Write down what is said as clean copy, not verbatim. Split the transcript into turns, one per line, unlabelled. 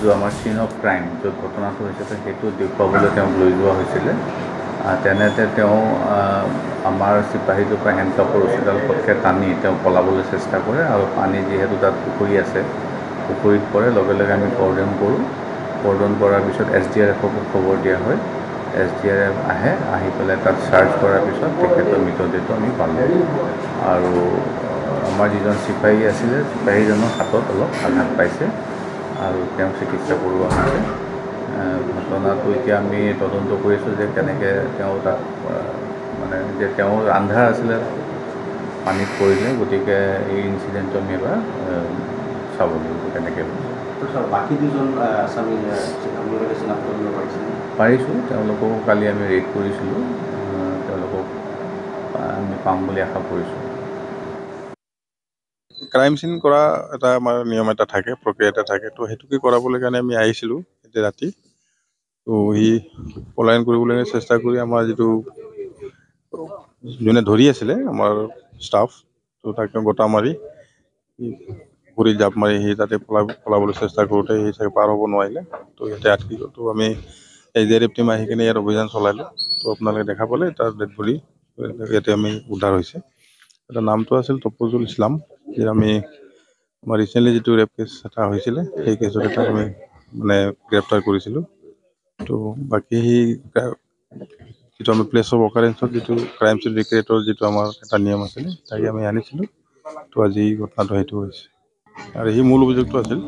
যোনটো আমাৰ চিন অফ ক্ৰাইম য'ত ঘটনাটো হৈছিলে সেইটো দেখুৱাবলৈ তেওঁক লৈ যোৱা হৈছিলে। তেনেতে তেওঁ আমাৰ চিপাহীটোৰ পৰা হেণ্ডকাপৰ ৰছীডাল পটকৈ টানি তেওঁ পলাবলৈ চেষ্টা কৰে আৰু পানী যিহেতু তাত পুখুৰী আছে, পুখুৰীত পৰে। লগে লগে আমি কৰ্ডন কৰোঁ। কৰ্ডন কৰাৰ পিছত SDRFকো খবৰ দিয়া হয়। SDRF আহে, আহি পেলাই তাত চাৰ্চ কৰাৰ পিছত তেখেতৰ মৃতদেহটো আমি পালোঁ। আৰু আমাৰ যিজন চিপাহী আছিলে, চিপাহীজনৰ হাতত অলপ আঘাত পাইছে আৰু তেওঁক চিকিৎসা কৰোৱা হৈছে। ঘটনাটো এতিয়া আমি তদন্ত কৰিছোঁ যে কেনেকৈ তেওঁ তাত মানে যে তেওঁৰ আন্ধাৰ আছিলে, পানীত পৰিলে, গতিকে এই ইনচিডেণ্টটো আমি এবাৰ চাব লাগিব কেনেকৈ হৈছে।
বাকী দুজন আছামী আপোনালোকে চিনাক্ত কৰিব
পাৰিছোঁ। তেওঁলোককো কালি আমি ৰেড কৰিছিলোঁ। তেওঁলোকক আমি পাম বুলি আশা কৰিছোঁ।
ক্ৰাইম চিন কৰা এটা আমাৰ নিয়ম এটা থাকে, প্ৰক্ৰিয়া এটা থাকে। তো সেইটোকে কৰাবলৈ কাৰণে আমি আহিছিলোঁ এতিয়া ৰাতি। তো সি পলায়ন কৰিবলৈ চেষ্টা কৰি আমাৰ যিটো যোনে ধৰি আছিলে আমাৰ ষ্টাফ, তো তাকে গোটা মাৰি পুখুৰীত জাপ মাৰি সি তাতে পলাবলৈ চেষ্টা কৰোঁতে সি চাগে পাৰ হ'ব নোৱাৰিলে। তো ইয়াতে আটকি গ'ল। তো আমি SDRF টিম আহি কিনে ইয়াত অভিযান চলালোঁ। তো আপোনালোকে দেখা পালে তাৰ ডেড বডি ইয়াতে আমি উদ্ধাৰ হৈছে। এটা নামটো আছিল তপজুল ইছলাম, যে আমি আমাৰ ৰিচেণ্টলি যিটো ৰেপ কেছ এটা হৈছিলে সেই কেছত এটা আমি মানে গ্ৰেপ্তাৰ কৰিছিলোঁ। তো বাকী যিটো আমি প্লেচ অফ অকাৰেঞ্চত যিটো ক্ৰাইম চিন ৰিক্ৰিয়েটৰ যিটো আমাৰ এটা নিয়ম আছিলে তাকে আমি আনিছিলোঁ। তো আজি ঘটনাটো সেইটো হৈছে আৰু সি মূল অভিযুক্ত আছিল।